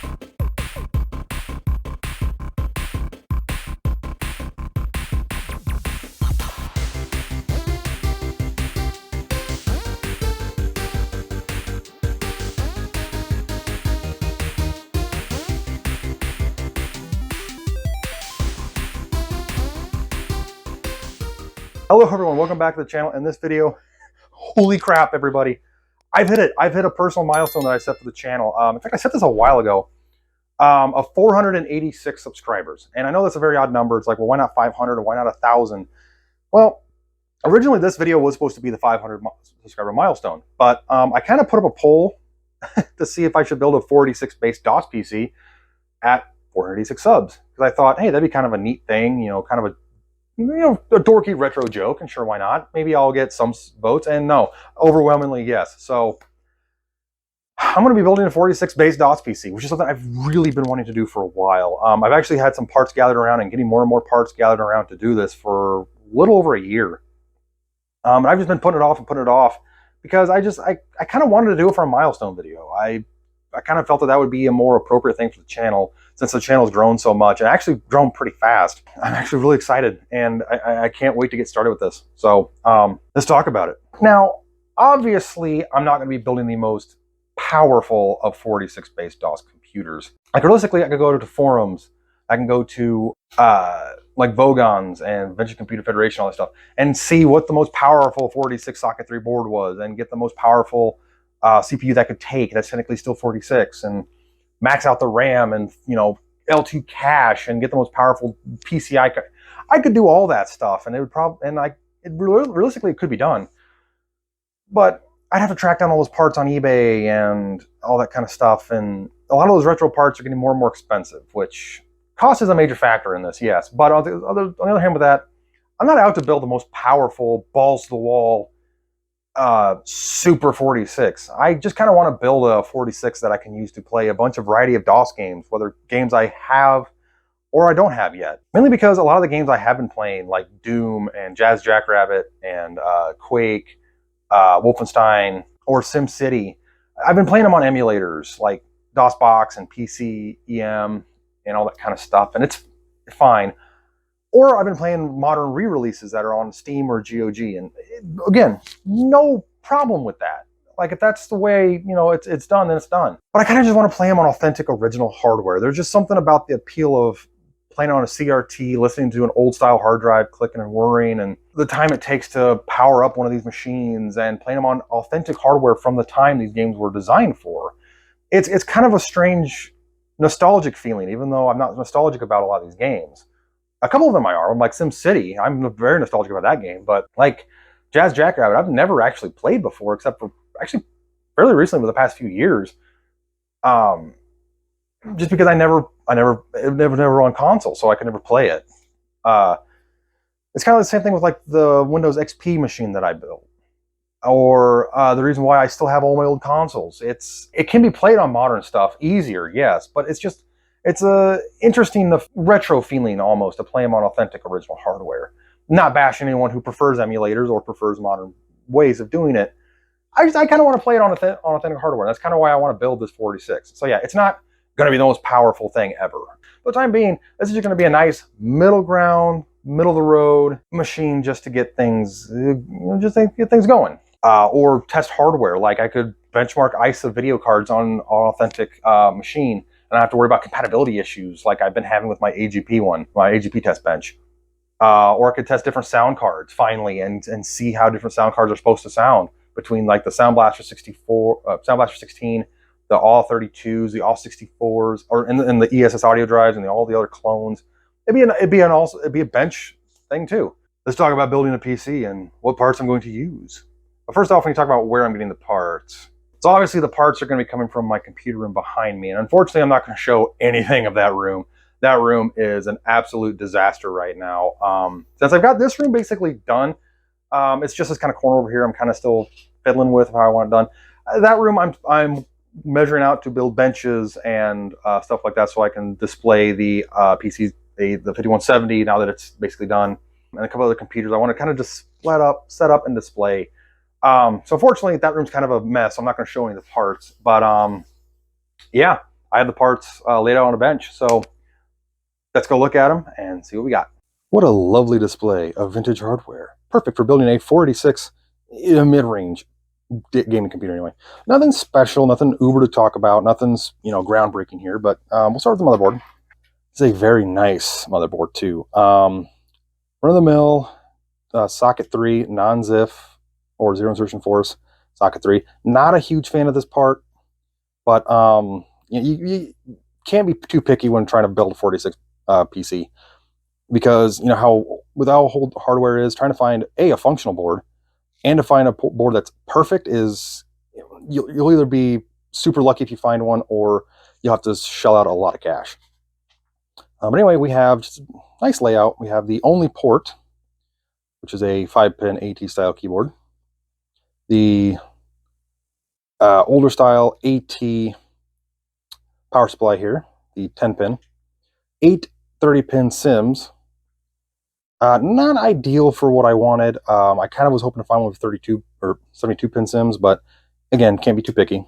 Hello everyone, welcome back to the channel. In this video, holy crap everybody, I've hit it. I've hit a personal milestone that I set for the channel. In fact, I set this a while ago, of 486 subscribers. And I know that's a very odd number. It's like, well, why not 500 or why not 1,000? Well, originally this video was supposed to be the 500 subscriber milestone, but I kind of put up a poll to see if I should build a 486 base DOS PC at 486 subs. Because I thought, hey, that'd be kind of a neat thing, kind of a dorky retro joke, and sure, why not? Maybe I'll get some votes, and no, overwhelmingly yes. So I'm going to be building a 486 base DOS PC, which is something I've really been wanting to do for a while. I've actually had some parts gathered around and getting more and more parts gathered around to do this for a little over a year. And I've just been putting it off because I kind of wanted to do it for a milestone video. I kind of felt that would be a more appropriate thing for the channel, since the channel's grown so much and actually grown pretty fast. I'm actually really excited, and I can't wait to get started with this. So let's talk about it. Now, obviously, I'm not going to be building the most powerful of 486 base DOS computers. Like, realistically, I could go to forums. I can go to like Vogons and Venture Computer Federation, all that stuff, and see what the most powerful 486 socket 3 board was, and get the most powerful CPU that could take, that's technically still 46, and max out the RAM, and L2 cache, and get the most powerful PCI. I could do all that stuff, and it would realistically it could be done, but I'd have to track down all those parts on eBay and all that kind of stuff, and a lot of those retro parts are getting more and more expensive, which cost is a major factor in this, yes. But on the other hand, with that, I'm not out to build the most powerful, balls to the wall super 46. I just kind of want to build a 46 that I can use to play a bunch of variety of DOS games, whether games I have or I don't have yet. Mainly because a lot of the games I have been playing, like Doom and Jazz Jackrabbit and Quake, Wolfenstein, or SimCity, I've been playing them on emulators like DOSbox and PC EM and all that kind of stuff, and it's fine. Or I've been playing modern re-releases that are on Steam or GOG, and again, no problem with that. Like, if that's the way, it's done, then it's done. But I kind of just want to play them on authentic original hardware. There's just something about the appeal of playing on a CRT, listening to an old style hard drive, clicking and whirring, and the time it takes to power up one of these machines, and playing them on authentic hardware from the time these games were designed for. It's kind of a strange nostalgic feeling, even though I'm not nostalgic about a lot of these games. A couple of them I are, like SimCity. I'm very nostalgic about that game, but like Jazz Jackrabbit, I've never actually played before, except for actually fairly recently, with the past few years. Just because it never on console, so I could never play it. It's kind of the same thing with like the Windows XP machine that I built, or the reason why I still have all my old consoles. It can be played on modern stuff easier, yes, but it's a interesting retro feeling almost to play them on authentic original hardware. Not bashing anyone who prefers emulators or prefers modern ways of doing it. I kind of want to play it on authentic hardware. That's kind of why I want to build this 46. So yeah, it's not going to be the most powerful thing ever. For the time being, this is just going to be a nice middle ground, middle of the road machine, just to get things, get things going. Or test hardware. Like, I could benchmark ISA video cards on an authentic machine, and I have to worry about compatibility issues like I've been having with my AGP test bench. Or I could test different sound cards finally and see how different sound cards are supposed to sound between like the Soundblaster 16, the AW32s, the AW64s, or in the ESS audio drives and all the other clones. It'd be a bench thing too. Let's talk about building a PC and what parts I'm going to use. But first off, when you talk about where I'm getting the parts, so obviously the parts are going to be coming from my computer room behind me, and unfortunately I'm not going to show anything of that room. That room is an absolute disaster right now. Since I've got this room basically done, it's just this kind of corner over here I'm kind of still fiddling with how I want it done. That room I'm measuring out to build benches and stuff like that, so I can display the PCs, the 5170 now that it's basically done, and a couple other computers I want to kind of just set up and display. So unfortunately that room's kind of a mess. I'm not going to show any of the parts, but yeah, I have the parts laid out on a bench, so let's go look at them and see what we got. What a lovely display of vintage hardware. Perfect for building a 486 in a mid-range gaming computer anyway. Nothing special, nothing uber to talk about, nothing's, you know, groundbreaking here, but we'll start with the motherboard. It's a very nice motherboard too. Run-of-the-mill socket 3, non-ZIF or zero insertion force socket 3. Not a huge fan of this part, but you can't be too picky when trying to build a 46 PC, because you know how with how old hardware is, trying to find a functional board and to find a board that's perfect is, you'll either be super lucky if you find one, or you'll have to shell out a lot of cash. But anyway, we have just a nice layout. We have the only port, which is a 5-pin AT style keyboard. The older style AT power supply here, the 10-pin. 8 30-pin SIMs. Not ideal for what I wanted. I kind of was hoping to find one with 32 or 72-pin SIMs, but again, can't be too picky.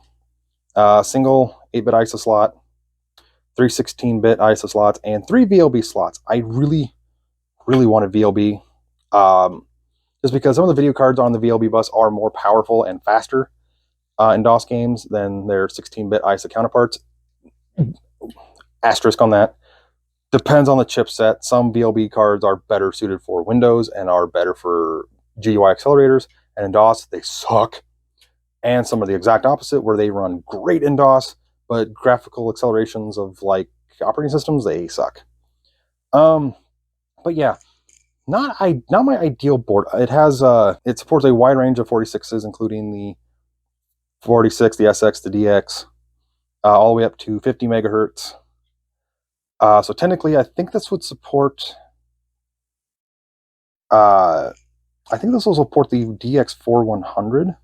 Single 8-bit ISO slot, 3 16-bit ISO slots, and 3 VLB slots. I really wanted VLB, just because some of the video cards on the VLB bus are more powerful and faster in DOS games than their 16-bit ISO counterparts. Asterisk on that. Depends on the chipset. Some VLB cards are better suited for Windows and are better for GUI accelerators, and in DOS they suck. And some are the exact opposite, where they run great in DOS, but graphical accelerations of like operating systems, they suck. But yeah, not my ideal board. It has it supports a wide range of 46s, including the 46, the SX, the DX, all the way up to 50 megahertz. So technically, I think this would support. I think this will support the DX4100.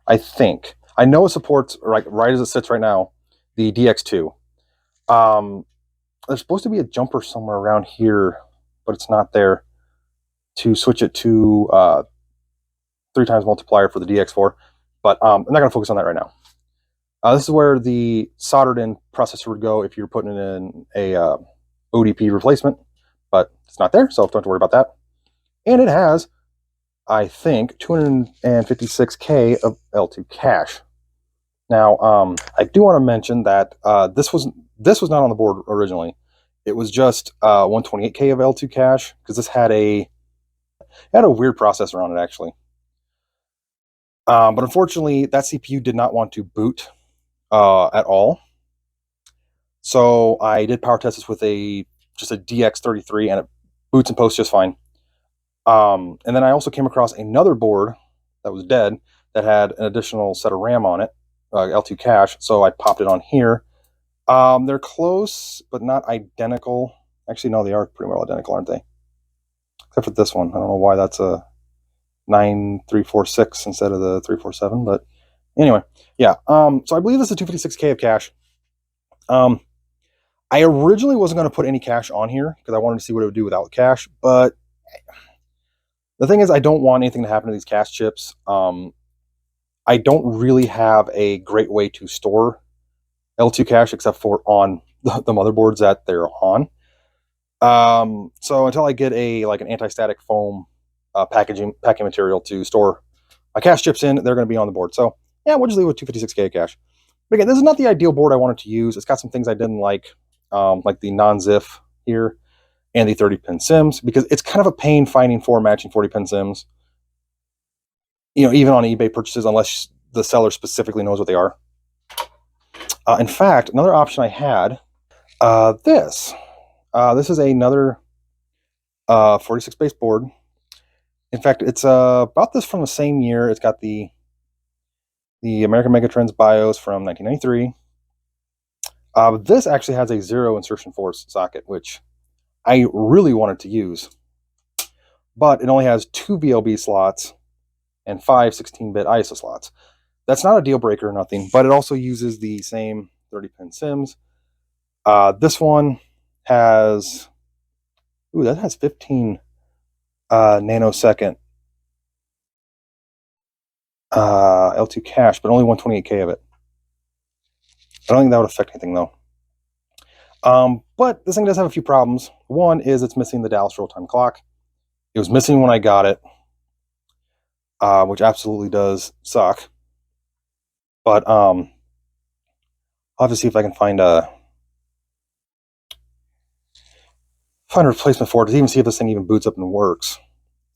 I think. I know it supports, right as it sits right now, the DX2. There's supposed to be a jumper somewhere around here, but it's not there, to switch it to 3 times multiplier for the DX4. But I'm not going to focus on that right now. This is where the soldered-in processor would go if you're putting in a ODP replacement, but it's not there, so don't have to worry about that. And it has, I think, 256K of L2 cache. Now, I do want to mention that this was not on the board originally. It was just 128K of L2 cache, because this had a weird processor on it, actually. But unfortunately, that CPU did not want to boot at all. So I did power test this with just a DX33, and it boots and posts just fine. And then I also came across another board that was dead that had an additional set of RAM on it, L2 cache, so I popped it on here. They're close, but not identical. Actually, no, they are pretty well identical, aren't they? Except for this one. I don't know why that's a 9346 instead of the 347, but anyway, yeah. So I believe this is 256K of cache. I originally wasn't going to put any cache on here because I wanted to see what it would do without cache, but the thing is, I don't want anything to happen to these cache chips. I don't really have a great way to store L2 cache except for on the motherboards that they're on. So until I get an anti-static foam packing material to store my cache chips in, they're going to be on the board. So yeah, we'll just leave with 256K cache. But again, this is not the ideal board I wanted to use. It's got some things I didn't like the non-ZIF here and the 30-pin SIMs, because it's kind of a pain finding 4 matching 40-pin SIMs, even on eBay purchases, unless the seller specifically knows what they are. In fact, another option I had, this is another 46 base board. In fact, it's about this from the same year. It's got the American Megatrends BIOS from 1993. This actually has a 0 insertion force socket, which I really wanted to use, but it only has 2 VLB slots and 5 16-bit ISO slots. That's not a deal breaker or nothing, but it also uses the same 30-pin SIMs. This one has, that has 15 nanosecond L2 cache, but only 128K of it. I don't think that would affect anything though. But this thing does have a few problems. One is it's missing the Dallas real-time clock. It was missing when I got it, which absolutely does suck. But I'll have to see if I can find a replacement for it to even see if this thing even boots up and works.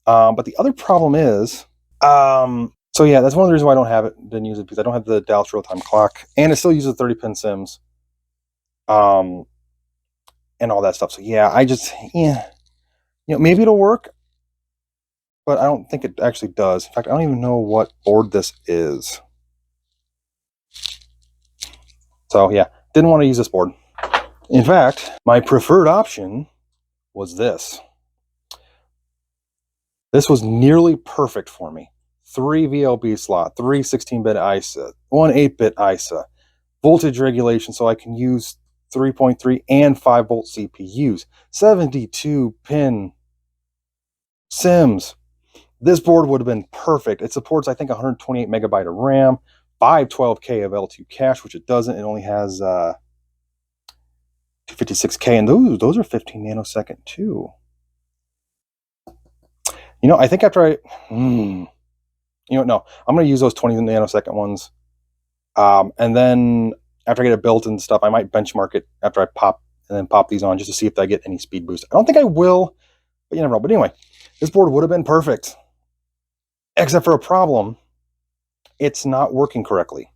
But the other problem is, so yeah, that's one of the reasons why I don't have it, didn't use it, because I don't have the Dallas real-time clock, and it still uses 30-pin sims, and all that stuff. So yeah, maybe it'll work, but I don't think it actually does. In fact, I don't even know what board this is. So yeah, didn't want to use this board. In fact, my preferred option was this. This was nearly perfect for me. 3 VLB slot, 3 16-bit ISA, 1 8-bit ISA, voltage regulation so I can use 3.3 and 5 volt CPUs, 72-pin sims. This board would have been perfect. It supports, I think, 128 megabyte of RAM, 512K of L2 cache, which it doesn't. It only has 256K, and those are 15 nanosecond too. I think after no, I'm going to use those 20 nanosecond ones. And then after I get it built and stuff, I might benchmark it after I pop these on just to see if I get any speed boost. I don't think I will, but you never know. But anyway, this board would have been perfect, except for a problem. It's not working correctly.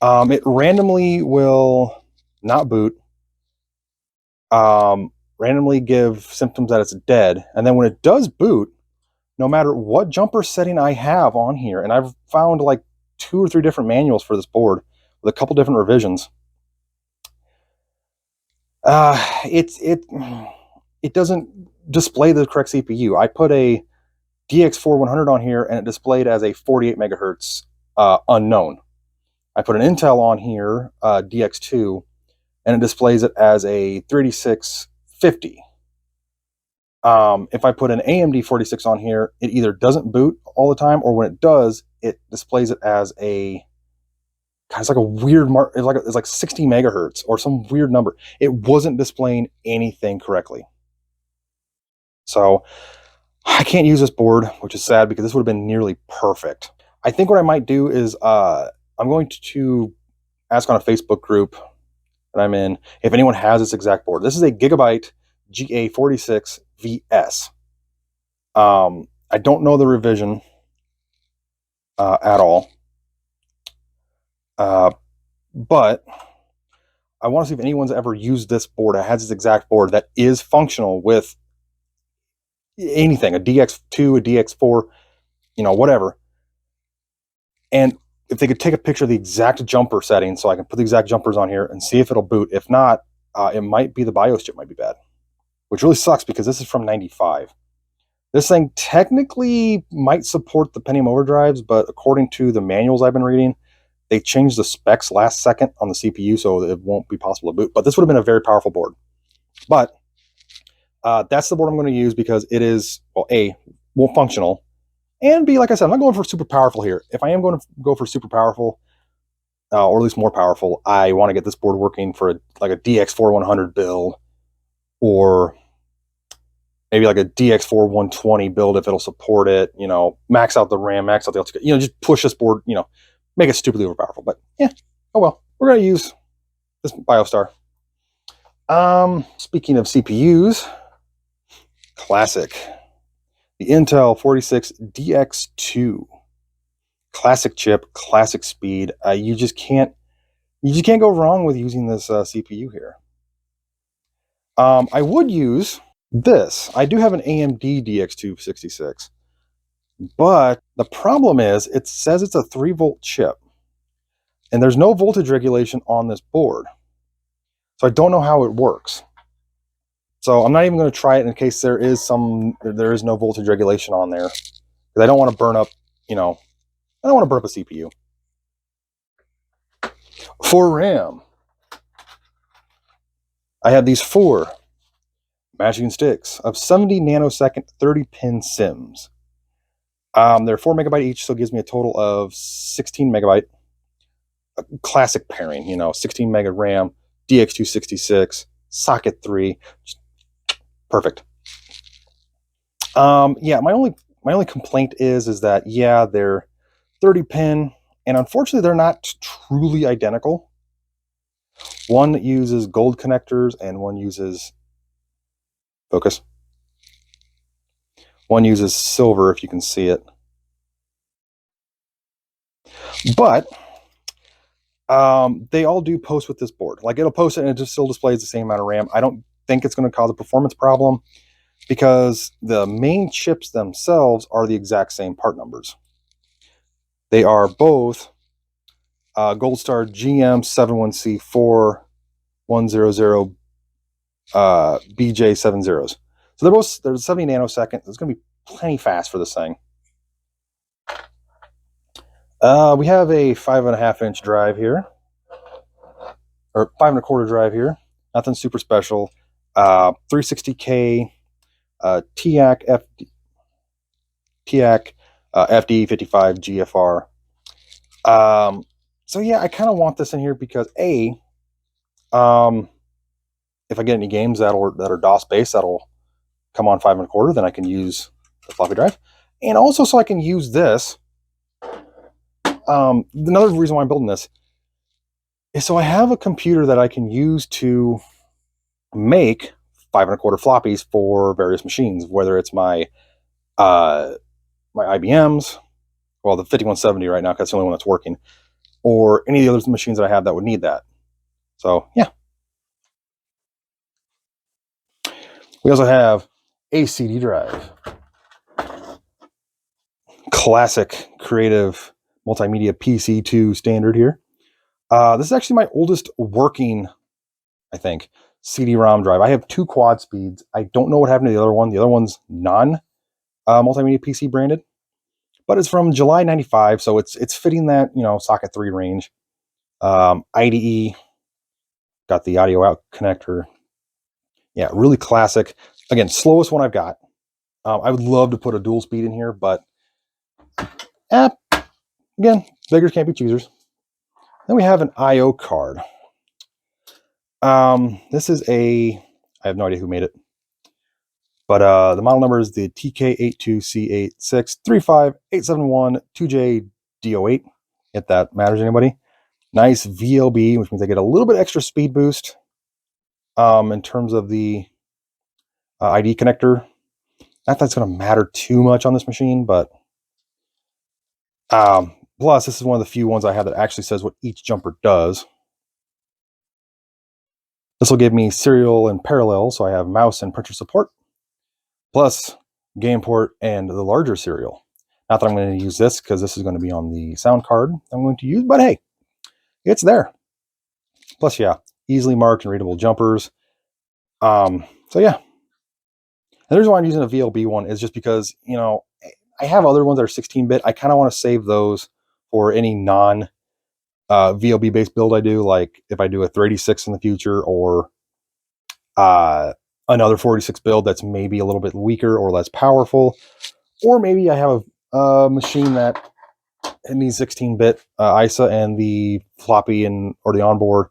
It randomly will not boot, randomly give symptoms that it's dead, and then when it does boot, no matter what jumper setting I have on here, and I've found like 2 or 3 different manuals for this board with a couple different revisions, it doesn't display the correct CPU. I put a DX4100 on here and it displayed as a 48 megahertz unknown. I put an Intel on here, DX2, and it displays it as a 3650. If I put an AMD 46 on here, it either doesn't boot all the time, or when it does, it displays it as it's like a weird it's like 60 megahertz or some weird number. It wasn't displaying anything correctly. So I can't use this board, which is sad because this would have been nearly perfect. I think what I might do is I'm going to ask on a Facebook group that I'm in if anyone has this exact board. This is a Gigabyte GA46 VS. I don't know the revision at all, but I want to see if anyone's ever used this board. It has this exact board that is functional with anything, a DX2, a DX4, whatever. And if they could take a picture of the exact jumper setting so I can put the exact jumpers on here and see if it'll boot. If not, it might be the BIOS chip might be bad, which really sucks because this is from 95. This thing technically might support the Pentium overdrives, but according to the manuals I've been reading, they changed the specs last second on the CPU, so it won't be possible to boot. But this would have been a very powerful board. But that's the board I'm going to use because it is, well, A, more functional, and B, like I said, I'm not going for super powerful here. If I am going to go for super powerful, or at least more powerful, I want to get this board working for like a DX4100 build, or maybe like a DX4120 build if it'll support it, max out the RAM, max out the L2, just push this board, make it stupidly overpowerful. But yeah, oh well. We're going to use this Biostar. Speaking of CPUs, classic. The Intel 46 DX2. Classic chip, classic speed. You just can't go wrong with using this CPU here. I would use this. I do have an AMD DX266, but the problem is it says it's a 3-volt chip, and there's no voltage regulation on this board, so I don't know how it works. So I'm not even going to try it in case there is no voltage regulation on there, because I don't want to burn up, I don't want to burn up a CPU. For RAM, I have these 4 matching sticks of 70 nanosecond 30-pin sims. They're 4 megabyte each, so it gives me a total of 16 megabyte. classic pairing, you know, 16 mega RAM, DX266, socket 3, just perfect. Yeah, my only complaint is that yeah, they're 30 pin, and unfortunately they're not truly identical. One uses gold connectors and one uses focus. One uses silver, if you can see it. But they all do post with this board. Like, it'll post it and it just still displays the same amount of RAM. I don't think it's going to cause a performance problem because the main chips themselves are the exact same part numbers. They are both Goldstar GM71C4100 BJ70s. So they're 70 nanoseconds. It's going to be plenty fast for this thing. We have a 5.5-inch drive here, or 5.25 drive here. Nothing super special. 360K TIAC FD55 GFR. So yeah, I kind of want this in here because if I get any games that are DOS based that'll come on 5.25, then I can use the floppy drive, and also so I can use this. Another reason why I'm building this is so I have a computer that I can use to make 5.25 floppies for various machines, whether it's my my IBMs, well, the 5170 right now, because that's the only one that's working, or any of the other machines that I have that would need that. So yeah. We also have a CD drive. Classic creative multimedia PC2 standard here. This is actually my oldest working, I think, CD-ROM drive. I have 2 quad speeds. I don't know what happened to the other one. The other one's non-multimedia PC branded, but it's from July 95, so it's fitting that, you know, socket 3 range. IDE, got the audio out connector. Yeah, really classic. Again, slowest one I've got. I would love to put a dual speed in here, but again, beggars can't be choosers. Then we have an I/O card. This is I have no idea who made it, but the model number is the TK82C86358712JDO8. If that matters to anybody. Nice VLB, which means I get a little bit extra speed boost in terms of the ID connector. Not that it's going to matter too much on this machine, but plus this is one of the few ones I have that actually says what each jumper does. This will give me serial and parallel, so I have mouse and printer support, plus game port and the larger serial. Not that I'm going to use this because this is going to be on the sound card I'm going to use, but hey, it's there. Plus, yeah, easily marked and readable jumpers. So yeah. And the reason why I'm using a VLB one is just because, you know, I have other ones that are 16-bit. I kind of want to save those for any non VLB based build I do, like if I do a 386 in the future, or another 46 build that's maybe a little bit weaker or less powerful, or maybe I have a machine that needs 16-bit ISA and the floppy and or the onboard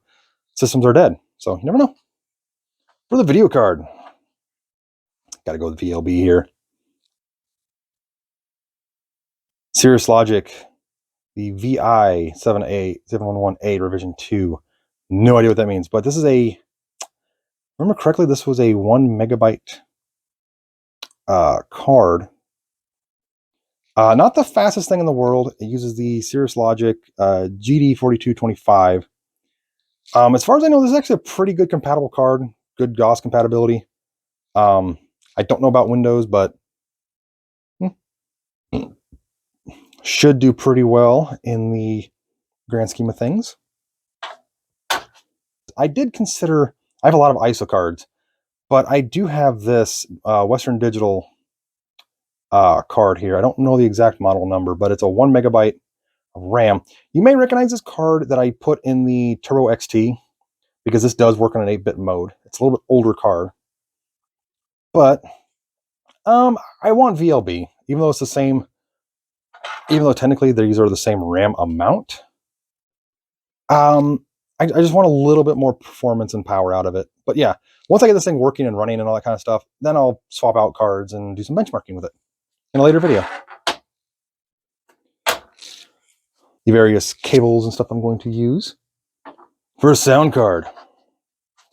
systems are dead. So you never know. For the video card, got to go with VLB here. Cirrus Logic, the VI711A revision 2. No idea what that means, but this is a, remember correctly, this was a 1 megabyte card. Not the fastest thing in the world. It uses the Cirrus Logic GD4225. As far as I know, this is actually a pretty good compatible card. Good DOS compatibility. I don't know about Windows, but should do pretty well in the grand scheme of things. I did consider, I have a lot of ISO cards, but I do have this Western Digital card here. I don't know the exact model number, but it's a 1 megabyte of RAM. You may recognize this card that I put in the Turbo XT, because this does work on an 8-bit mode. It's a little bit older card, but I want VLB, even though it's the same, even though technically these are the same RAM amount. I just want a little bit more performance and power out of it. But yeah, once I get this thing working and running and all that kind of stuff, then I'll swap out cards and do some benchmarking with it in a later video. The various cables and stuff I'm going to use. For a sound card,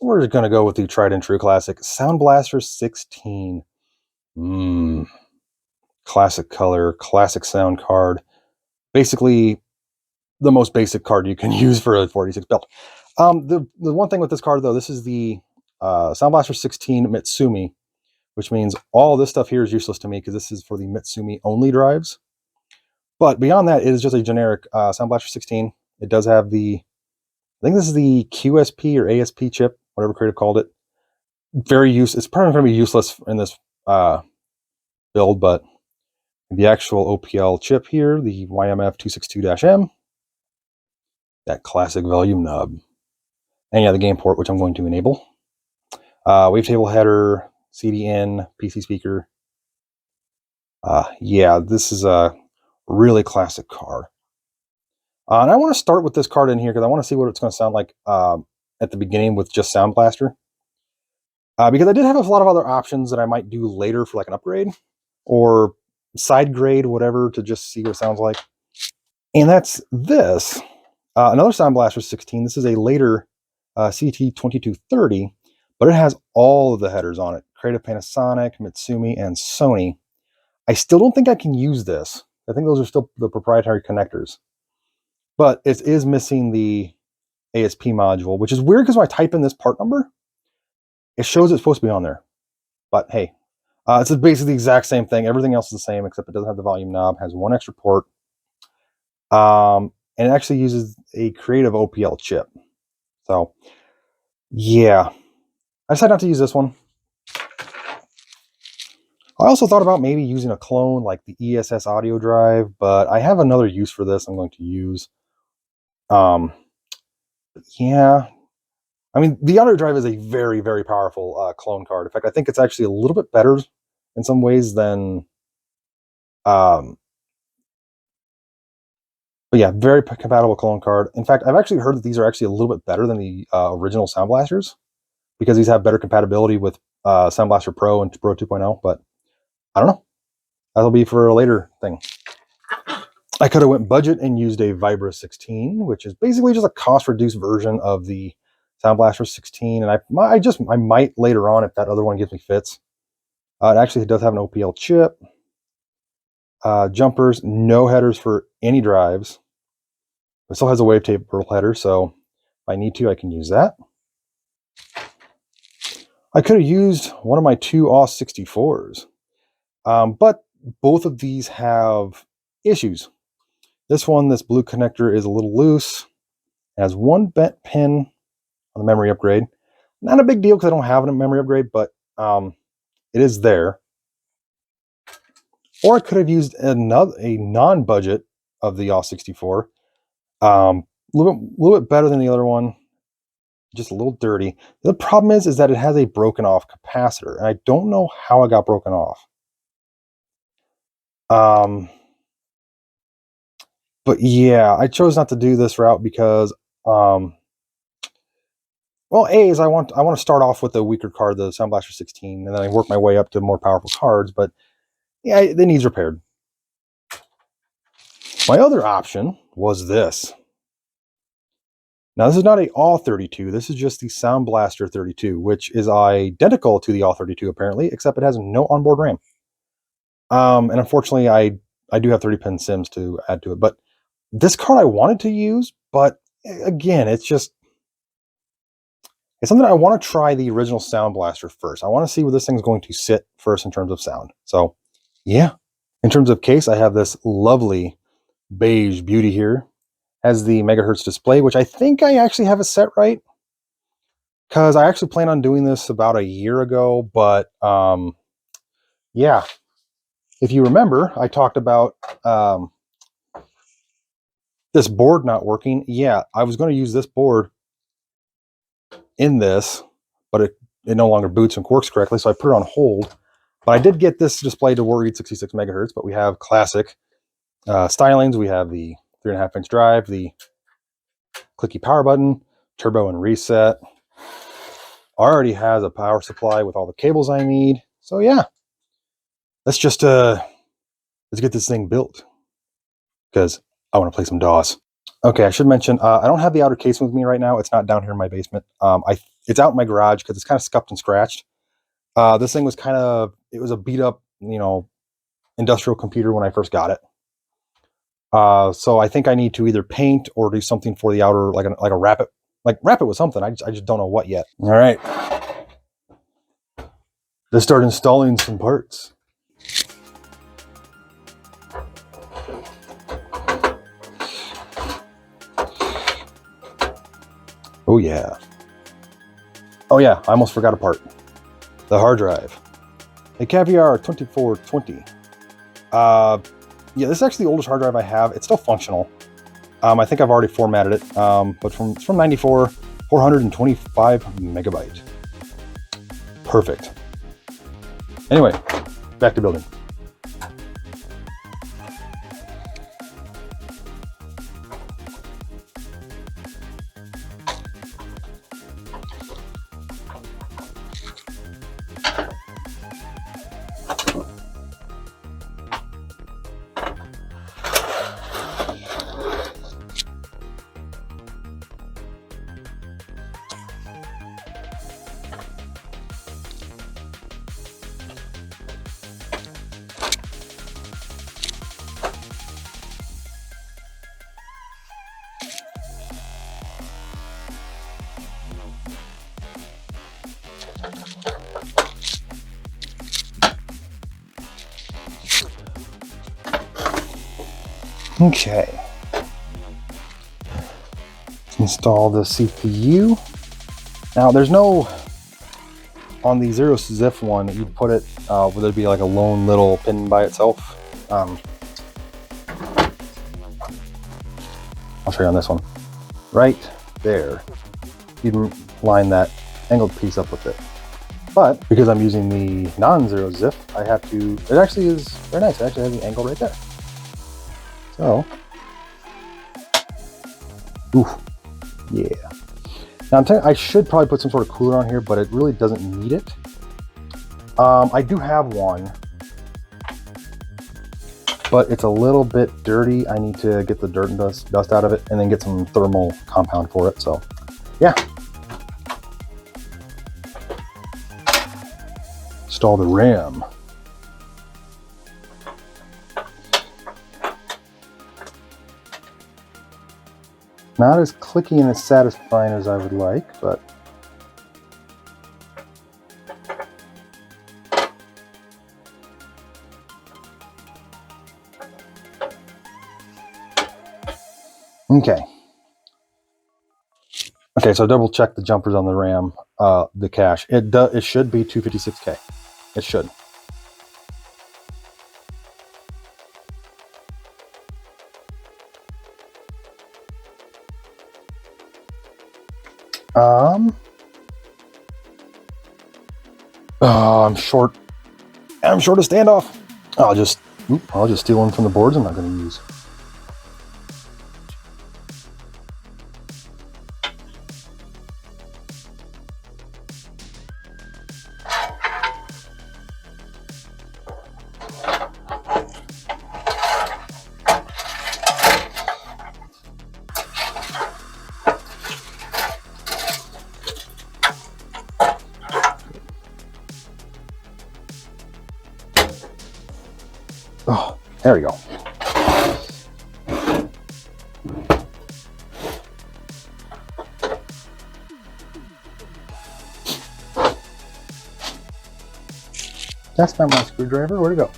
we're going to go with the tried and true classic Soundblaster 16. Classic color, classic sound card. Basically, the most basic card you can use for a 46 build. The one thing with this card, though, this is the Soundblaster 16 Mitsumi, which means all this stuff here is useless to me because this is for the Mitsumi only drives. But beyond that, it is just a generic Soundblaster 16. It does have the, I think this is the QSP or ASP chip, whatever Creative called it. It's probably going to be useless in this build, but the actual OPL chip here, the YMF262-M, that classic volume knob. And yeah, the game port, which I'm going to enable. Wavetable header, CD in, PC speaker. Yeah, this is a really classic card. And I want to start with this card in here because I want to see what it's going to sound like at the beginning with just Sound Blaster. Because I did have a lot of other options that I might do later for like an upgrade or side grade, whatever, to just see what it sounds like. And that's this. Another Sound Blaster 16. This is a later CT2230, but it has all of the headers on it. Creative, Panasonic, Mitsumi, and Sony. I still don't think I can use this. I think those are still the proprietary connectors. But it is missing the ASP module, which is weird because when I type in this part number, it shows it's supposed to be on there. But hey, it's basically the exact same thing. Everything else is the same, except it doesn't have the volume knob, has one extra port. And it actually uses a Creative OPL chip. So, yeah. I decided not to use this one. I also thought about maybe using a clone like the ESS audio drive, but I have another use for this I'm going to use. Yeah. I mean, the audio drive is a very, very powerful clone card. In fact, I think it's actually a little bit better in some ways than... but yeah, very compatible clone card. In fact, I've actually heard that these are actually a little bit better than the original Sound Blasters because these have better compatibility with Sound Blaster Pro and Pro 2.0, but I don't know. That'll be for a later thing. I could have went budget and used a Vibra 16, which is basically just a cost-reduced version of the Sound Blaster 16, and I might later on if that other one gives me fits. It actually does have an OPL chip. Jumpers, no headers for any drives. It still has a wavetable header, so if I need to, I can use that. I could have used one of my two AUS64s, but both of these have issues. This one, this blue connector is a little loose. It has one bent pin on the memory upgrade. Not a big deal because I don't have a memory upgrade, but it is there. Or I could have used a non-budget of the AUS64. A little bit better than the other one. Just a little dirty. The problem is that it has a broken off capacitor, and I don't know how it got broken off. But yeah, I chose not to do this route because, well, A is I want to start off with a weaker card, the Sound Blaster 16, and then I work my way up to more powerful cards. But yeah, it needs repaired. My other option was this. Now, this is not a AW32. This is just the Sound Blaster 32, which is identical to the AW32 apparently, except it has no onboard RAM. And unfortunately, I do have 30-pin sims to add to it. But this card I wanted to use, but again, it's something I want to try the original Sound Blaster first. I want to see where this thing's going to sit first in terms of sound. So, yeah. In terms of case, I have this lovely beige beauty here. Has the megahertz display, which I think I actually have it set right. Because I actually plan on doing this about a year ago, but yeah. If you remember, I talked about this board not working. Yeah, I was going to use this board in this, but it no longer boots and works correctly, so I put it on hold. But I did get this display to read 66 megahertz, but we have classic stylings. We have the 3.5-inch drive, the clicky power button, turbo and reset. Already has a power supply with all the cables I need. So yeah, let's just let's get this thing built because I want to play some DOS. Okay, I should mention I don't have the outer case with me right now. It's not down here in my basement. It's out in my garage because it's kind of scuffed and scratched. This thing was it was a beat up, industrial computer when I first got it. So I think I need to either paint or do something for the outer, like a wrap it with something. I just don't know what yet. All right, let's start installing some parts. Oh yeah. Oh yeah, I almost forgot a part. The hard drive. A Caviar 2420. Yeah, this is actually the oldest hard drive I have. It's still functional. I think I've already formatted it, but it's from 94, 425 megabyte. Perfect. Anyway, back to building. Okay. Let's install the CPU. Now, there's no, on the Zero Ziff one, you put it, would there be like a lone little pin by itself? I'll show you on this one. Right there. You can line that angled piece up with it. But because I'm using the non-Zero Ziff, I have to, it actually is very nice. It actually has the angle right there. So, ooh, yeah. Now I'm telling you, I should probably put some sort of cooler on here, but it really doesn't need it. I do have one, but it's a little bit dirty. I need to get the dirt and dust out of it and then get some thermal compound for it. So, yeah. Install the RAM. Not as clicky and as satisfying as I would like, but okay. Okay, so double check the jumpers on the RAM, the cache. It should be 256K. It should. I'm short. I'm short of standoff. I'll just steal one from the boards I'm not going to use. Oh, there we go. That's not my screwdriver. Where'd it go?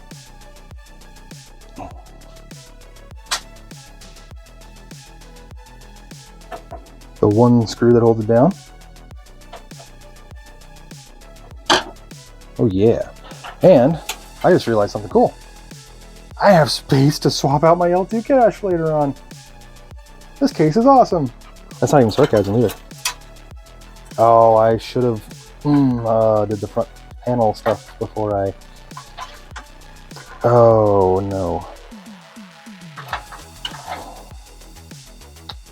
The one screw that holds it down. Oh yeah. And I just realized something cool. I have space to swap out my L2 cache later on. This case is awesome. That's not even sarcasm either. Oh, I should have did the front panel stuff before I... Oh no.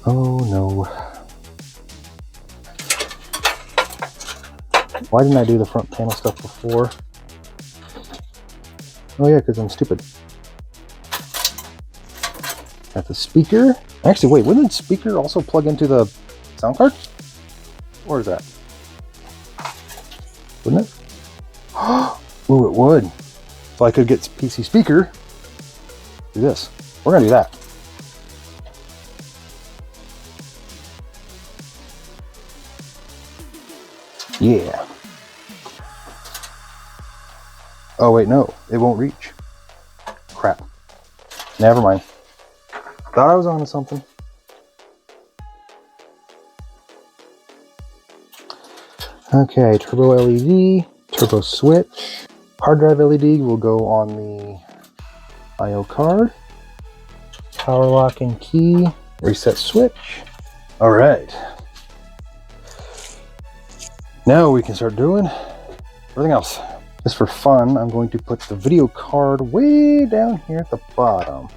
Oh no. Why didn't I do the front panel stuff before? Oh yeah, because I'm stupid. Got the speaker. Actually, wait, wouldn't the speaker also plug into the sound card? Or is that? Wouldn't it? Ooh, it would. So I could get PC speaker. Do this. We're gonna do that. Yeah. Oh wait, no, it won't reach. Crap. Never mind. Thought I was onto something. Okay, turbo LED, turbo switch. Hard drive LED will go on the I/O card. Power lock and key. Reset switch. All right. Now we can start doing everything else. Just for fun, I'm going to put the video card way down here at the bottom.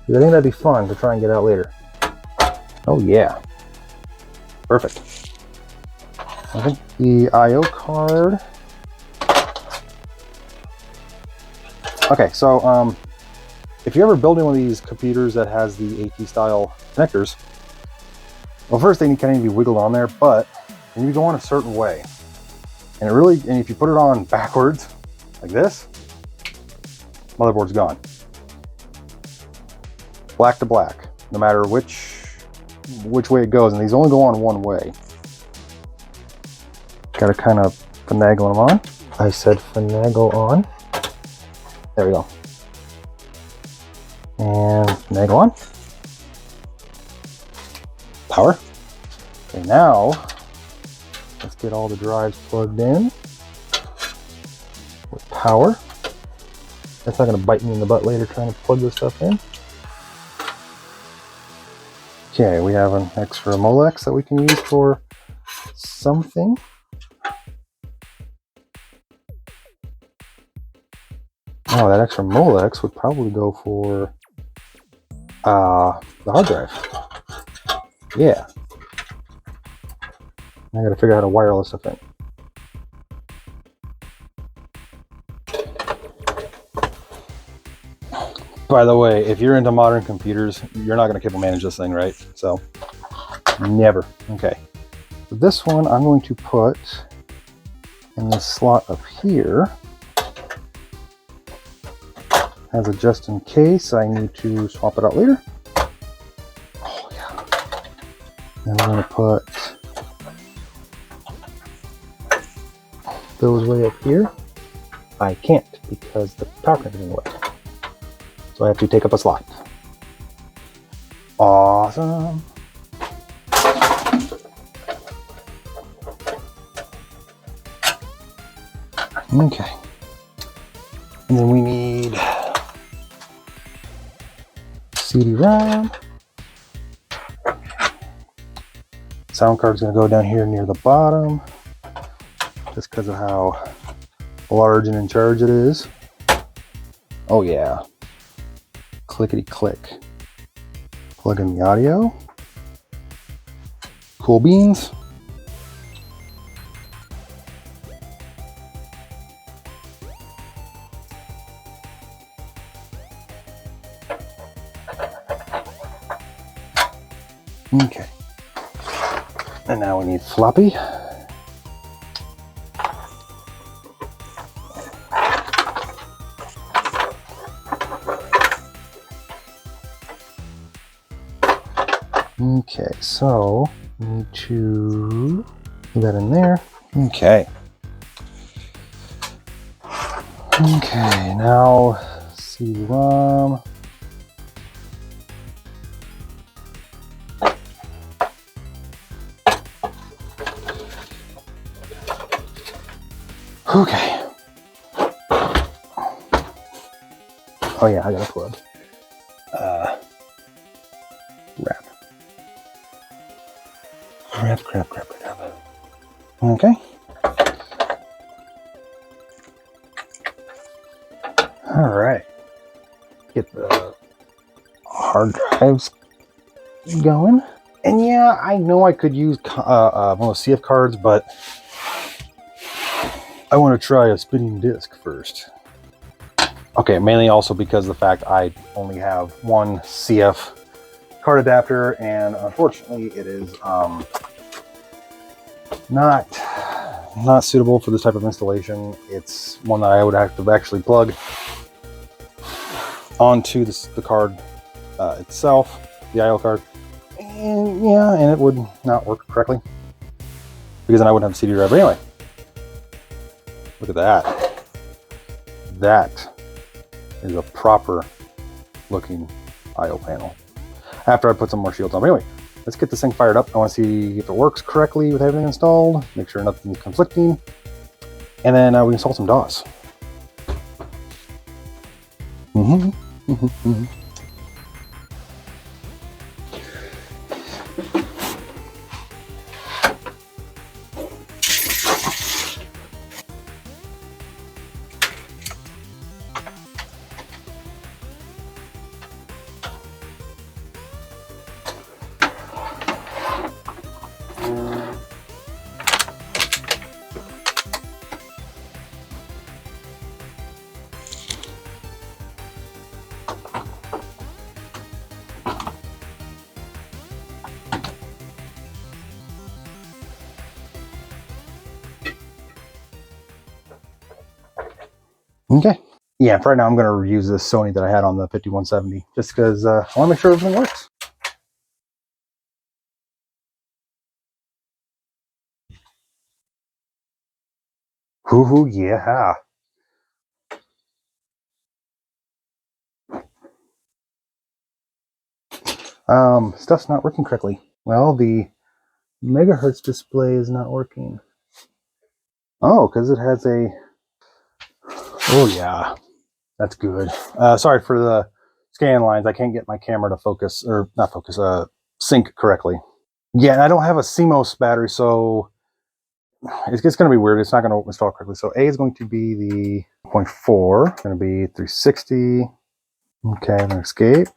I think that'd be fun to try and get out later. Oh yeah. Perfect. I think the I/O card. Okay, so if you're ever building one of these computers that has the AT style connectors, well, first they need kind of be wiggled on there, but they need to go on a certain way. And if you put it on backwards, like this, motherboard's gone. Black to black, no matter which way it goes, and these only go on one way. Gotta kind of finagle them on. I said finagle on. There we go. And finagle on. Power. Okay, now let's get all the drives plugged in with power. That's not gonna bite me in the butt later trying to plug this stuff in. Okay, we have an extra Molex that we can use for something. Oh, that extra Molex would probably go for the hard drive. Yeah. I gotta figure out how to wire all this stuff in. By the way, if you're into modern computers, you're not gonna cable manage this thing, right? So, never. Okay. So this one I'm going to put in this slot up here. As a just in case, I need to swap it out later. Oh yeah. Then we're gonna put those way up here. I can't because the power connector is in the way. So I have to take up a slot. Awesome. Okay. And then we need CD-ROM. Sound card's gonna go down here near the bottom, just because of how large and in charge it is. Oh yeah. Clickety click. Plug in the audio. Cool beans. Okay. And now we need floppy. Okay, so we need to put that in there. Okay. Okay, now CD-ROM. Okay. Oh yeah, I got a plug. Crap. Okay. All right. Get the hard drives going. And yeah, I know I could use one of those CF cards, but I want to try a spinning disc first. Okay, mainly also because of the fact I only have one CF card adapter, and unfortunately it is not suitable for this type of installation. It's one that I would have to actually plug onto the card itself, the IO card, and yeah, and it would not work correctly because then I wouldn't have a CD drive. But anyway, look at that. That is a proper looking IO panel. After I put some more shields on. But anyway, let's get this thing fired up. I want to see if it works correctly with everything installed. Make sure nothing's conflicting. And then we install some DOS. Okay. Yeah, for right now I'm going to use this Sony that I had on the 5170 just because I want to make sure everything works. Hoo-hoo, yeah. Stuff's not working correctly. Well, the megahertz display is not working. Oh, because it has a... Oh, yeah. That's good. Sorry for the scan lines. I can't get my camera to focus, or not focus, sync correctly. Yeah, and I don't have a CMOS battery, so it's going to be weird. It's not going to install correctly. So A is going to be the 0.4. It's going to be 360. Okay, I'm going to escape.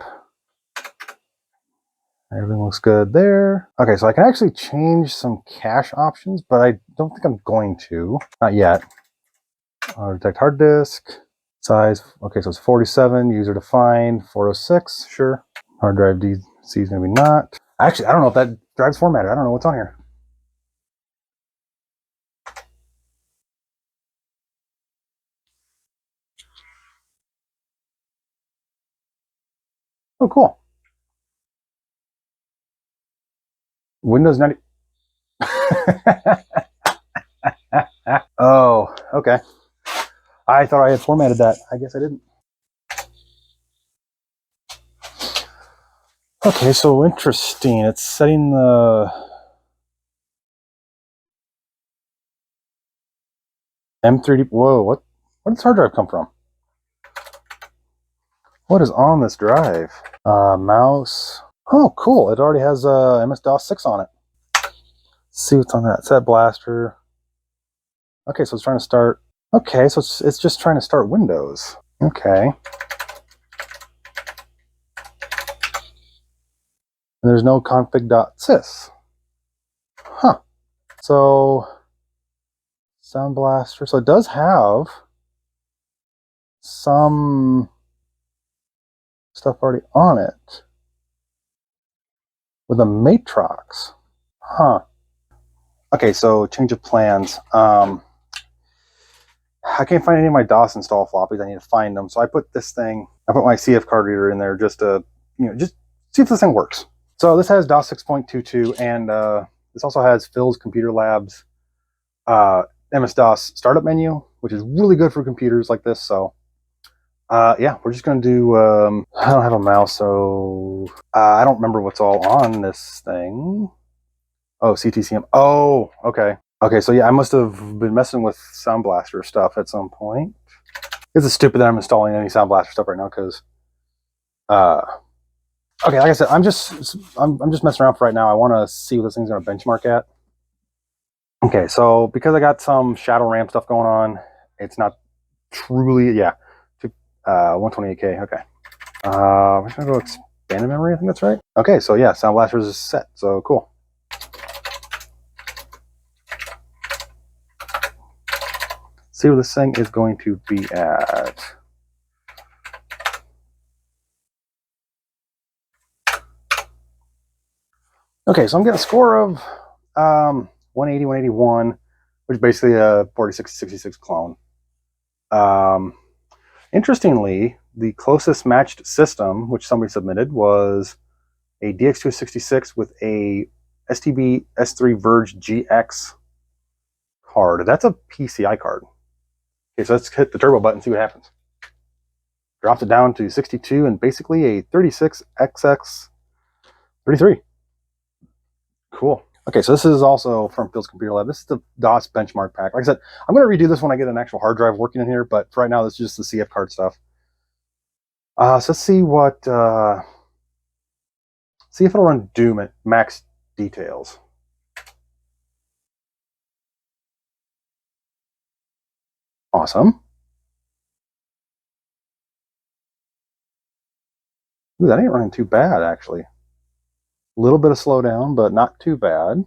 Everything looks good there. Okay, so I can actually change some cache options, but I don't think I'm going to. Not yet. Detect hard disk. Size, okay, so it's 47. User defined, 406, sure. Hard drive DC is going to be not. Actually, I don't know if that drive's formatted. I don't know what's on here. Oh, cool. Windows 90. Oh, okay. I thought I had formatted that. I guess I didn't. Okay, so interesting. It's setting the M3D. Whoa, what? Where did this hard drive come from? What is on this drive? Mouse. Oh, cool. It already has MS-DOS 6 on it. Let's see what's on that. Set blaster. Okay, so it's trying to start. Okay, so it's just trying to start Windows. Okay. And there's no config.sys. Huh. So, Soundblaster. So it does have some stuff already on it with a matrox. Huh. Okay, so change of plans. I can't find any of my DOS install floppies. I need to find them. So I put this thing, I put my CF card reader in there just to, just see if this thing works. So this has DOS 6.22, and this also has Phil's Computer Labs MS-DOS startup menu, which is really good for computers like this. So yeah, we're just going to do, I don't have a mouse, so I don't remember what's all on this thing. Oh, CTCM. Oh, okay. Okay, so yeah, I must have been messing with Soundblaster stuff at some point. It's stupid that I'm installing any Soundblaster stuff right now because, okay, like I said, I'm just messing around for right now. I want to see what this thing's going to benchmark at. Okay, so because I got some shadow RAM stuff going on, it's not truly, yeah, 128K. Okay, we're just gonna go expanded memory, I think that's right. Okay, so yeah, Soundblaster is set, so cool. See where this thing is going to be at. Okay, so I'm getting a score of 180, 181, which is basically a 4666 clone. Interestingly, the closest matched system, which somebody submitted, was a DX266 with a STB S3 Verge GX card. That's a PCI card. Okay, so let's hit the turbo button and see what happens. Dropped it down to 62 and basically a 36XX33. Cool. Okay, so this is also from Phil's Computer Lab. This is the DOS benchmark pack. Like I said, I'm going to redo this when I get an actual hard drive working in here, but for right now, this is just the CF card stuff. So let's see what, see if it'll run Doom at max details. Awesome. Ooh, that ain't running too bad, actually. A little bit of slowdown, but not too bad.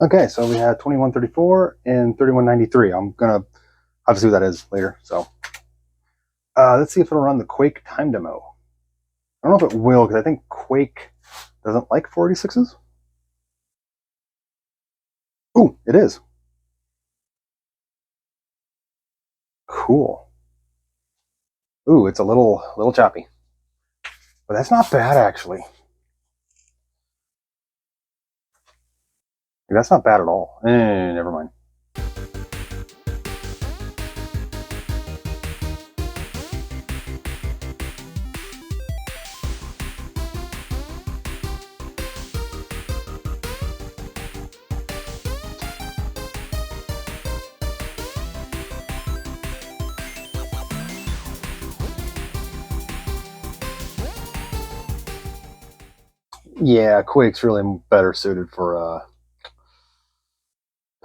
Okay, so we had 2134 and 3193. I'm gonna obviously what that is later. So let's see if it'll run the Quake time demo. I don't know if it will because I think Quake doesn't like 486s. Ooh, it is. Cool. Ooh, it's a little choppy, but that's not bad actually. That's not bad at all. Never mind. Yeah, Quake's really better suited for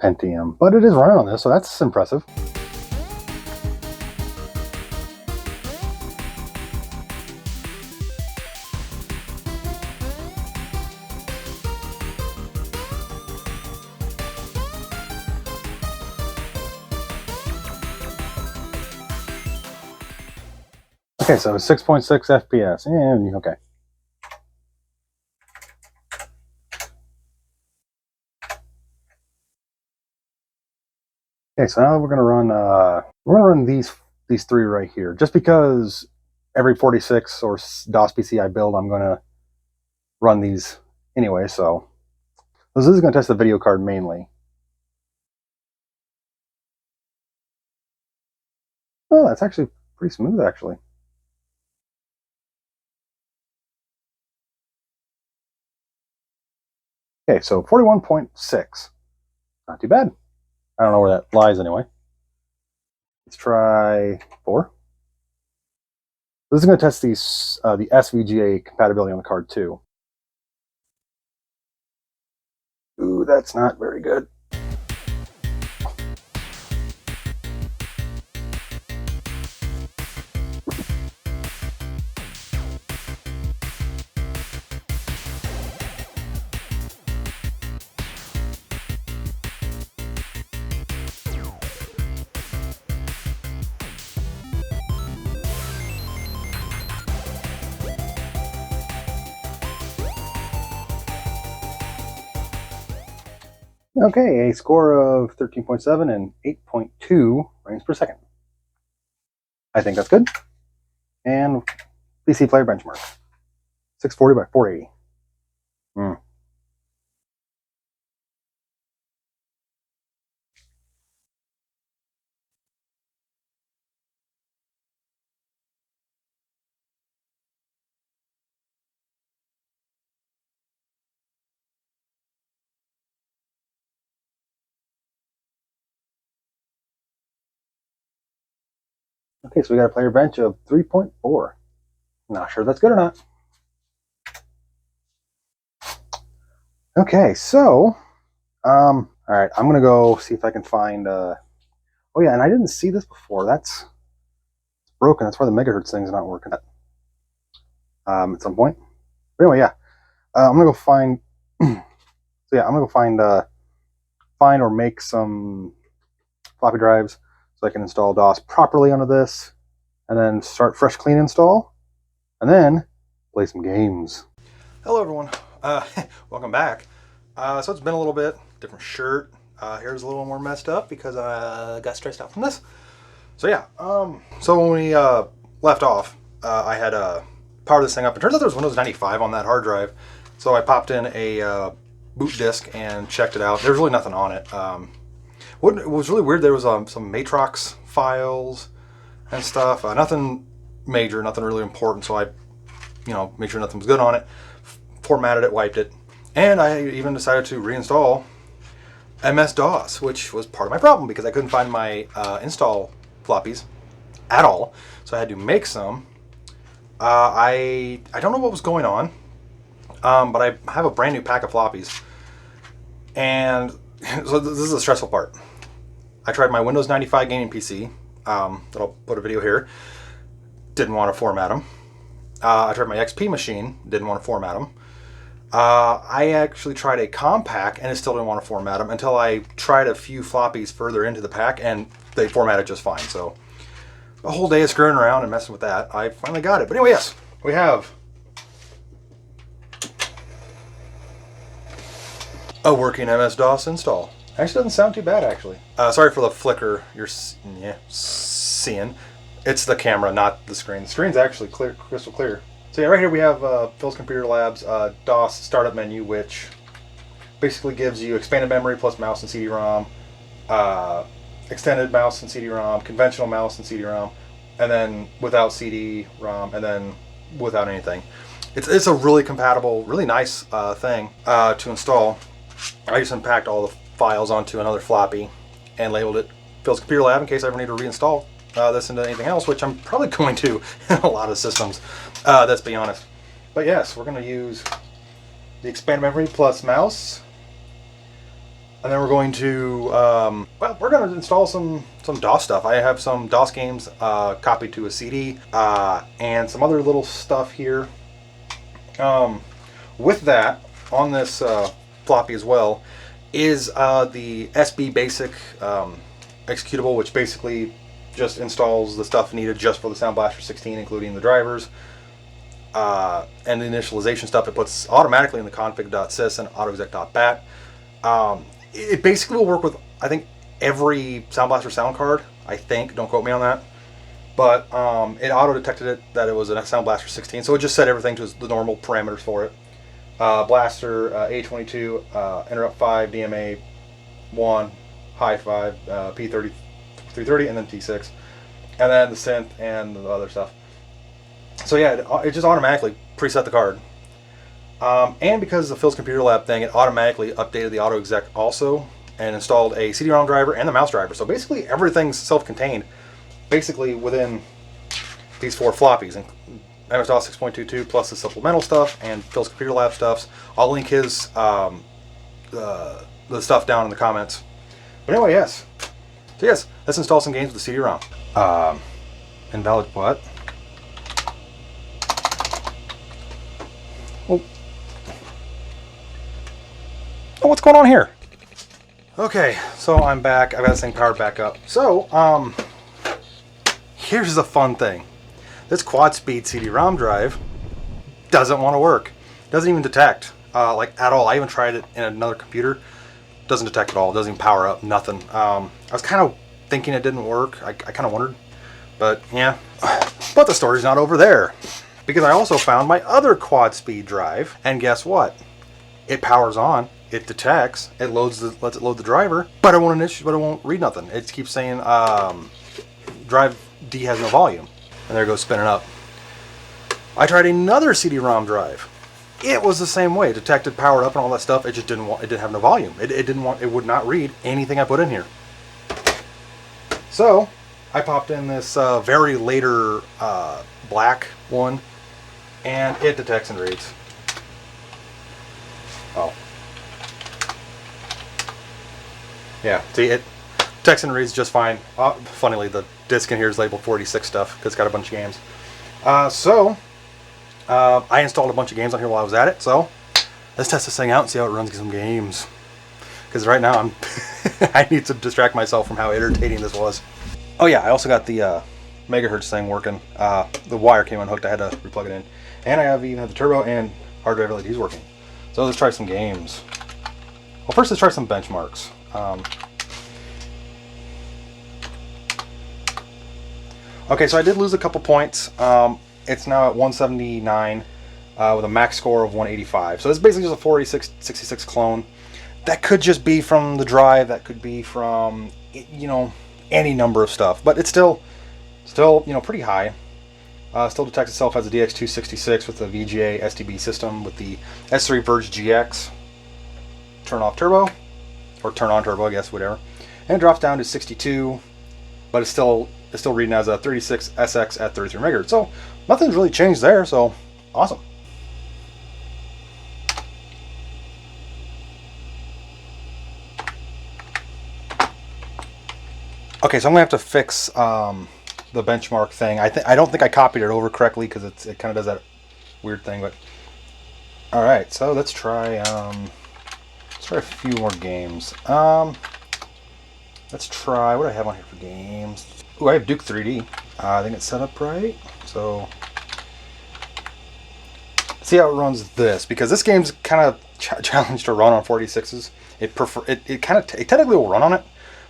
Pentium, but it is running on this, so that's impressive. Okay, so 6.6 FPS. And okay. Okay, so now we're gonna run these three right here, just because every 46 or DOS PC I build, I'm gonna run these anyway. So this is gonna test the video card mainly. Oh, that's actually pretty smooth, actually. Okay, so 41.6. Not too bad. I don't know where that lies anyway. Let's try 4. This is going to test these the SVGA compatibility on the card too. Ooh, that's not very good. Okay, a score of 13.7 and 8.2 frames per second. I think that's good. And PC player benchmark. 640 by 480. Okay, so we got a player bench of 3.4. Not sure that's good or not. Okay, so, all right, I'm gonna go see if I can find, oh yeah, and I didn't see this before. It's broken. That's why the megahertz thing's not working at some point. But anyway, yeah, I'm gonna go find, so yeah, I'm gonna go find or make some floppy drives so I can install DOS properly onto this, and then start fresh clean install, and then play some games. Hello everyone, welcome back. So it's been a little bit, different shirt. Hair's a little more messed up because I got stressed out from this. So yeah, so when we left off, I had powered this thing up. It turns out there was Windows 95 on that hard drive. So I popped in a boot disk and checked it out. There's really nothing on it. What was really weird, there was some Matrox files and stuff. Nothing major, nothing really important. So I, made sure nothing was good on it. Formatted it, wiped it, and I even decided to reinstall MS-DOS, which was part of my problem because I couldn't find my install floppies at all. So I had to make some. I don't know what was going on, but I have a brand new pack of floppies, and so this is the stressful part. I tried my Windows 95 gaming PC. That I'll put a video here. Didn't want to format them. I tried my XP machine. Didn't want to format them. I actually tried a COM pack and I still didn't want to format them until I tried a few floppies further into the pack and they formatted just fine. So a whole day of screwing around and messing with that, I finally got it. But anyway, yes, we have a working MS-DOS install. Actually doesn't sound too bad actually. Sorry for the flicker you're seeing. It's the camera, not the screen. The screen's actually clear, crystal clear. So yeah, right here we have Phil's Computer Labs DOS startup menu, which basically gives you expanded memory plus mouse and CD-ROM, extended mouse and CD-ROM, conventional mouse and CD-ROM, and then without CD-ROM, and then without anything. It's a really compatible, really nice thing to install. I just unpacked all the files onto another floppy and labeled it Phil's Computer Lab in case I ever need to reinstall this into anything else, which I'm probably going to in a lot of systems, let's be honest. But yes, we're going to use the expanded memory plus mouse, and then we're going to, well, we're going to install some DOS stuff. I have some DOS games copied to a CD, and some other little stuff here. With that, on this floppy as well, is the SB Basic executable, which basically just installs the stuff needed just for the Soundblaster 16, including the drivers and the initialization stuff. It puts automatically in the config.sys and autoexec.bat. It basically will work with, I think, every Soundblaster sound card, I think. Don't quote me on that. But it auto-detected it that it was a Soundblaster 16, so it just set everything to the normal parameters for it. Blaster, A22, interrupt 5, DMA 1, high 5, P3330, and then T6, and then the synth and the other stuff. So yeah, it just automatically preset the card. And because of the Phil's Computer Lab thing, it automatically updated the AutoExec also and installed a CD-ROM driver and the mouse driver. So basically everything's self-contained, basically within these 4 floppies. And MS-DOS 6.22 plus the supplemental stuff and Phil's Computer Lab stuffs. I'll link his the stuff down in the comments. But anyway, yes. So yes, let's install some games with the CD-ROM. Invalid what? Oh, what's going on here? Okay, so I'm back. I've got this thing powered back up. So, here's the fun thing. This quad speed CD-ROM drive doesn't want to work. Doesn't even detect, like at all. I even tried it in another computer. Doesn't detect at all. Doesn't even power up. Nothing. I was kind of thinking it didn't work. I kind of wondered, but yeah. But the story's not over there, because I also found my other quad speed drive, and guess what? It powers on. It detects. It loads lets it load the driver, but it won't read nothing. It keeps saying drive D has no volume. And there it goes spinning up. I tried another CD-ROM drive. It was the same way. It detected, powered up, and all that stuff. It just didn't want. It didn't have no volume. It would not read anything I put in here. So I popped in this very later black one, and it detects and reads. Oh. Yeah, see, it detects and reads just fine. Funnily, the disc in here is labeled 46 stuff because it's got a bunch of games. I installed a bunch of games on here while I was at it, so let's test this thing out and see how it runs some games. Because right now I'm I need to distract myself from how irritating this was. Oh yeah, I also got the megahertz thing working. The wire came unhooked, I had to replug it in. And I even have the turbo and hard drive LEDs working. So let's try some games. Well, first let's try some benchmarks. Okay, so I did lose a couple points. It's now at 179 with a max score of 185. So it's basically just a 486-66 clone. That could just be from the drive. That could be from, you know, any number of stuff. But it's still, you know, pretty high. Still detects itself as a DX266 with the VGA STB system with the S3 Verge GX. Turn off turbo, or turn on turbo, I guess, whatever. And it drops down to 62, but it's still reading as a 36 SX at 33 megahertz. So nothing's really changed there. So awesome. Okay, so I'm gonna have to fix the benchmark thing. I don't think I copied it over correctly because it kind of does that weird thing. But all right, so let's try a few more games. Let's try, what do I have on here for games? Ooh, I have Duke 3D. I think it's set up right. So see how it runs this, because this game's kind of challenged to run on 46s. It technically will run on it,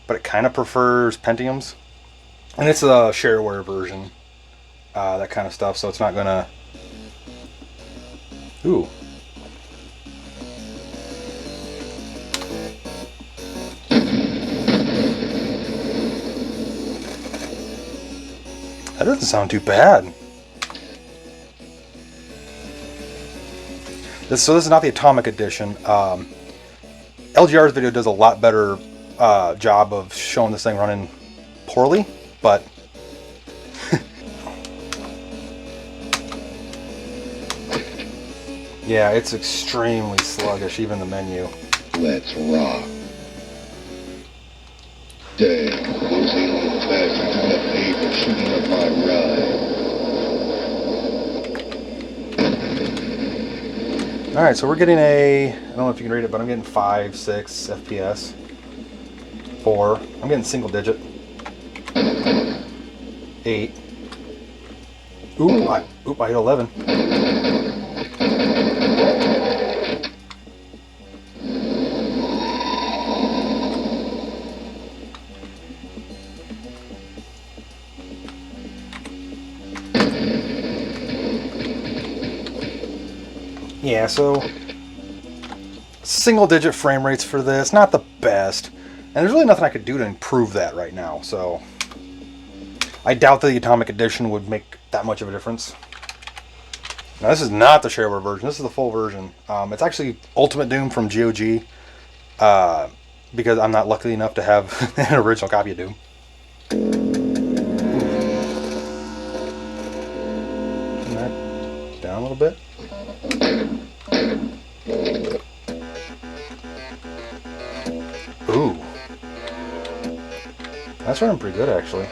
but it kind of prefers Pentiums, and it's a shareware version, that kind of stuff. So it's not gonna. Ooh. That doesn't sound too bad. So this is not the Atomic Edition. LGR's video does a lot better job of showing this thing running poorly, but yeah, it's extremely sluggish, even the menu. Let's rock. Damn, those little bastards left April shooting up my ride. Alright, so we're getting I don't know if you can read it, but I'm getting 5, 6 FPS. 4. I'm getting single digit. 8. I hit 11. Yeah, so single digit frame rates for this, not the best. And there's really nothing I could do to improve that right now, so I doubt that the Atomic Edition would make that much of a difference. Now this is not the shareware version, this is the full version. It's actually Ultimate Doom from GOG, because I'm not lucky enough to have an original copy of Doom. Turn that down a little bit. Ooh. That's running pretty good, actually.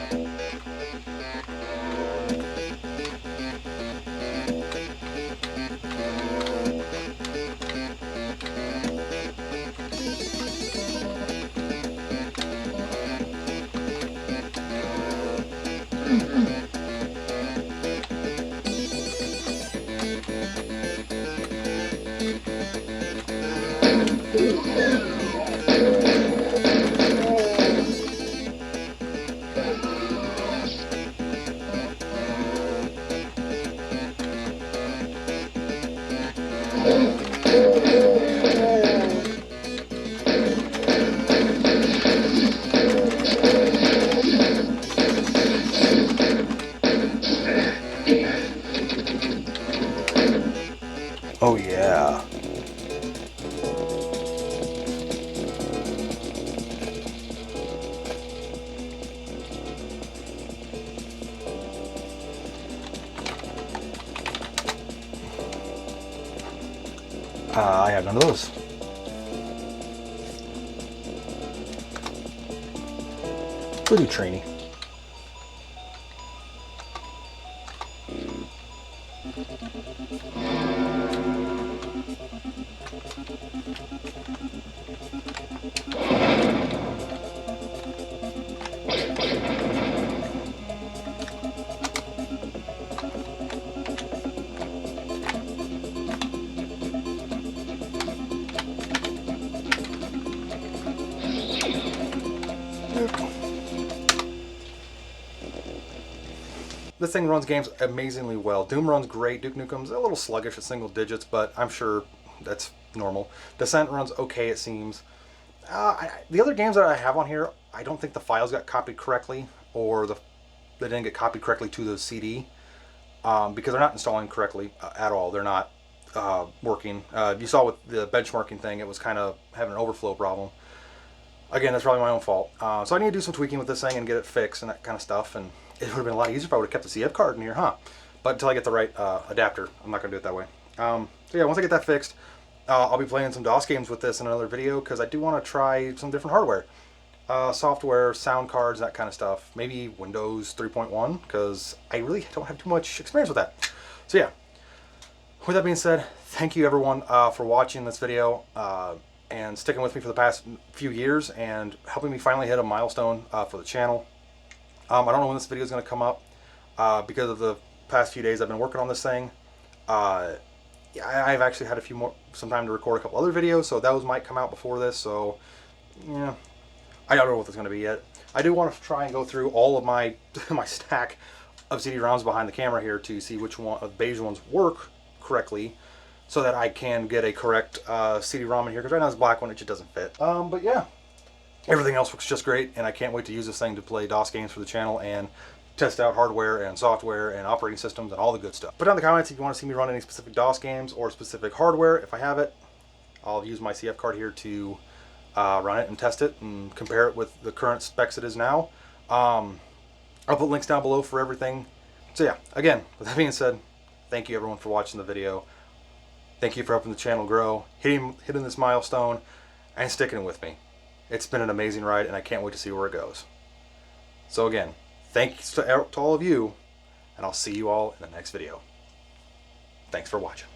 Oh yeah. I have none of those. We'll do trainee. This thing runs games amazingly well. Doom runs great. Duke Nukem's a little sluggish at single digits, but I'm sure that's normal. Descent runs okay, it seems. The other games that I have on here, I don't think the files got copied correctly, or they didn't get copied correctly to the CD, because they're not installing correctly at all. They're not working. You saw with the benchmarking thing, it was kind of having an overflow problem. Again, that's probably my own fault. So I need to do some tweaking with this thing and get it fixed and that kind of stuff. And it would have been a lot easier if I would have kept the CF card in here, huh? But until I get the right adapter, I'm not going to do it that way. So yeah, once I get that fixed, I'll be playing some DOS games with this in another video, because I do want to try some different hardware. Software, sound cards, that kind of stuff. Maybe Windows 3.1, because I really don't have too much experience with that. So yeah, with that being said, thank you everyone for watching this video. And sticking with me for the past few years and helping me finally hit a milestone for the channel. I don't know when this video is going to come up because of the past few days I've been working on this thing. I've actually had some time to record a couple other videos, so those might come out before this. So yeah, I don't know what it's going to be yet. I do want to try and go through all of my my stack of CD-ROMs behind the camera here to see which one of the beige ones work correctly, so that I can get a correct CD-ROM in here, because right now this black one, it just doesn't fit. But yeah, everything else works just great, and I can't wait to use this thing to play DOS games for the channel and test out hardware and software and operating systems and all the good stuff. Put down in the comments if you want to see me run any specific DOS games or specific hardware. If I have it, I'll use my CF card here to run it and test it and compare it with the current specs it is now. I'll put links down below for everything. So yeah, again, with that being said, thank you everyone for watching the video. Thank you for helping the channel grow, hitting this milestone, and sticking with me. It's been an amazing ride, and I can't wait to see where it goes. So again, thanks to all of you, and I'll see you all in the next video. Thanks for watching.